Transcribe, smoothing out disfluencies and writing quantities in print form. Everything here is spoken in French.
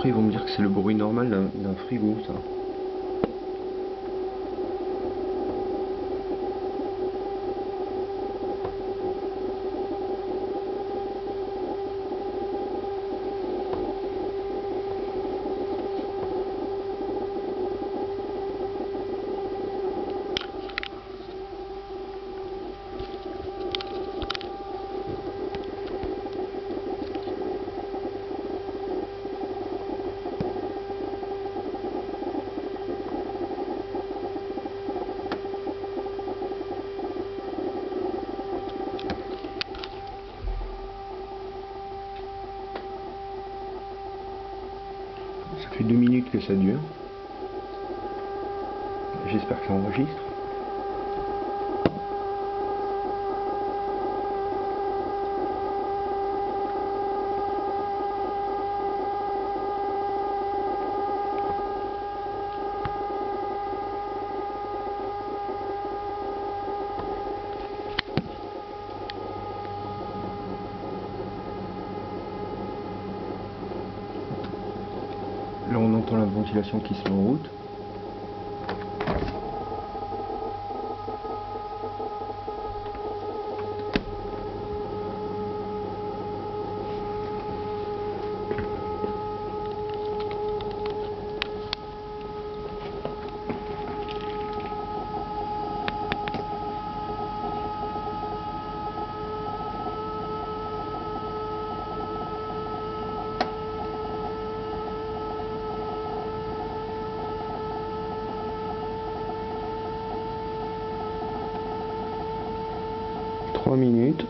Après ils vont me dire que c'est le bruit normal d'un frigo ça. Ça fait 2 minutes que ça dure. J'espère que ça enregistre. Là on entend la ventilation qui se met en route. Trois minutes.